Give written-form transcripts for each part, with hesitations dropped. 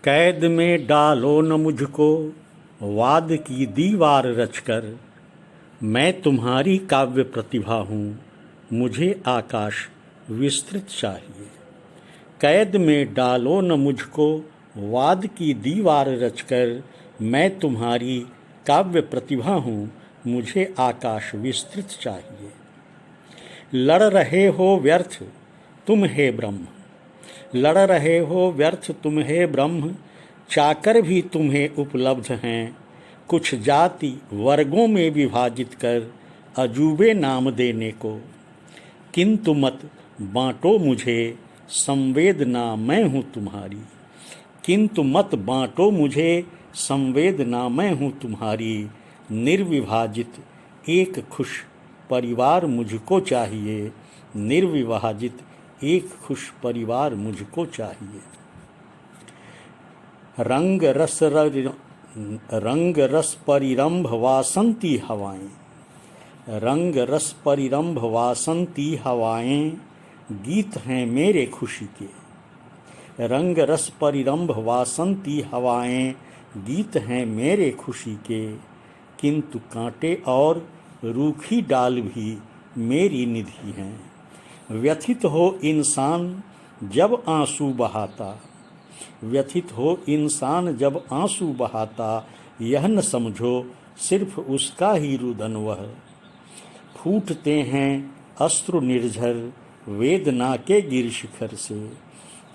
कैद में डालो न मुझको वाद की दीवार रचकर, मैं तुम्हारी काव्य प्रतिभा हूँ, मुझे आकाश विस्तृत चाहिए। कैद में डालो न मुझको वाद की दीवार रचकर, मैं तुम्हारी काव्य प्रतिभा हूँ, मुझे आकाश विस्तृत चाहिए। लड़ रहे हो व्यर्थ तुम हे ब्रह्म, लड़ रहे हो व्यर्थ तुम हे ब्रह्म, चाकर भी तुम्हें उपलब्ध हैं। कुछ जाति वर्गों में विभाजित कर अजूबे नाम देने को, किंतु मत बांटो मुझे संवेदना मैं हूँ तुम्हारी। किंतु मत बांटो मुझे संवेदना मैं हूँ तुम्हारी। निर्विभाजित एक खुश परिवार मुझको चाहिए, निर्विभाजित एक खुश परिवार मुझको चाहिए। रंग रस परिरंभ वासंती हवाएं, रंग रस परिरंभ वासंती हवाएं, गीत हैं मेरे खुशी के। रंग रस परिरंभ वासंती हवाएं, गीत हैं मेरे खुशी के। किंतु कांटे और रूखी डाल भी मेरी निधि हैं। व्यथित हो इंसान जब आंसू बहाता, व्यथित हो इंसान जब आंसू बहाता, यह न समझो सिर्फ उसका ही रुदन वह। फूटते हैं अश्रु निर्झर वेदना के गिर शिखर से,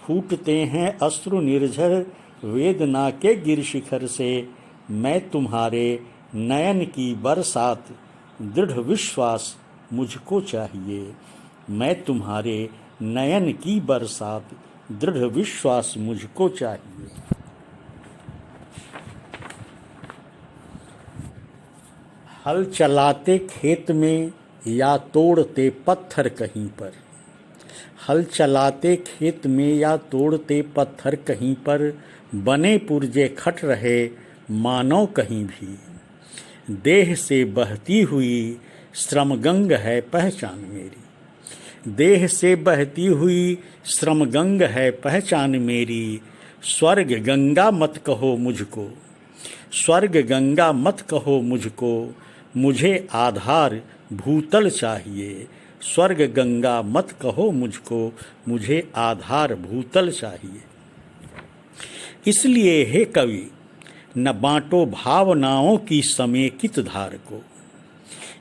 फूटते हैं अश्रु निर्झर वेदना के गिर शिखर से। मैं तुम्हारे नयन की बरसात दृढ़ विश्वास मुझको चाहिए। मैं तुम्हारे नयन की बरसात दृढ़ विश्वास मुझको चाहिए। हल चलाते खेत में या तोड़ते पत्थर कहीं पर, हल चलाते खेत में या तोड़ते पत्थर कहीं पर, बने पुर्जे खट रहे मानव कहीं भी। देह से बहती हुई श्रमगंग है पहचान मेरी, देह से बहती हुई श्रमगंग है पहचान मेरी। स्वर्ग गंगा मत कहो मुझको, स्वर्ग गंगा मत कहो मुझको, मुझे आधार भूतल चाहिए। स्वर्ग गंगा मत कहो मुझको, मुझे आधार भूतल चाहिए। इसलिए हे कवि न बांटो भावनाओं की समेकित धार को,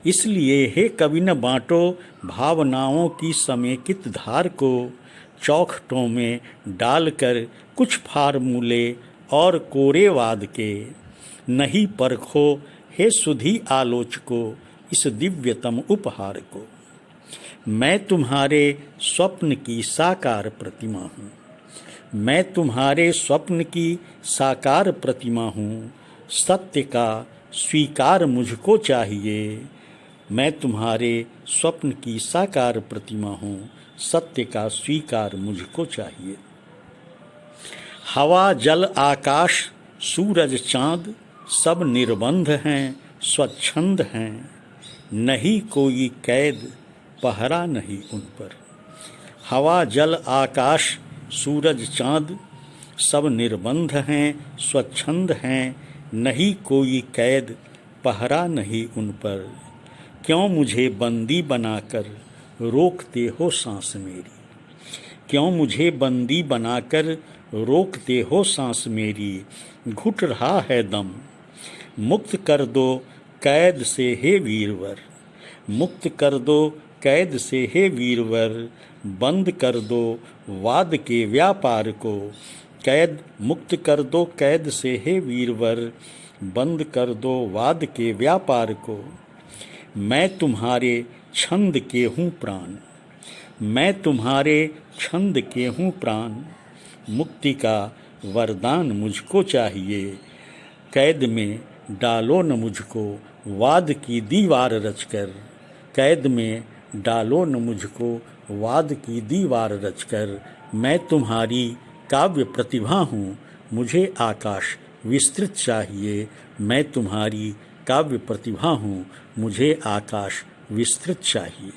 इसलिए हे कवि न बांटो भावनाओं की समेकित धार को। चौखटों में डालकर कुछ फार्मूले और कोरेवाद के, नहीं परखो हे सुधी आलोचको इस दिव्यतम उपहार को। मैं तुम्हारे स्वप्न की साकार प्रतिमा हूँ, मैं तुम्हारे स्वप्न की साकार प्रतिमा हूँ। सत्य का स्वीकार मुझको चाहिए। मैं तुम्हारे स्वप्न की साकार प्रतिमा हूँ, सत्य का स्वीकार मुझको चाहिए। हवा जल आकाश सूरज चाँद सब निर्बंध हैं स्वच्छंद हैं, नहीं कोई कैद पहरा नहीं उन पर। हवा जल आकाश सूरज चाँद सब निर्बंध हैं स्वच्छंद हैं, नहीं कोई कैद पहरा नहीं उन पर। क्यों मुझे बंदी बनाकर रोकते हो सांस मेरी, क्यों मुझे बंदी बनाकर रोकते हो सांस मेरी। घुट रहा है दम मुक्त कर दो कैद से हे वीरवर, मुक्त कर दो कैद से हे वीरवर। बंद कर दो वाद के व्यापार को, कैद मुक्त कर दो कैद से हे वीरवर। बंद कर दो वाद के व्यापार को। मैं तुम्हारे छंद के हूँ प्राण, मैं तुम्हारे छंद के हूँ प्राण। मुक्ति का वरदान मुझको चाहिए। कैद में डालो न मुझको वाद की दीवार रचकर, कैद में डालो न मुझको वाद की दीवार रचकर। मैं तुम्हारी काव्य प्रतिभा हूँ, मुझे आकाश विस्तृत चाहिए। मैं तुम्हारी काव्य प्रतिभा हूँ, मुझे आकाश विस्तृत चाहिए।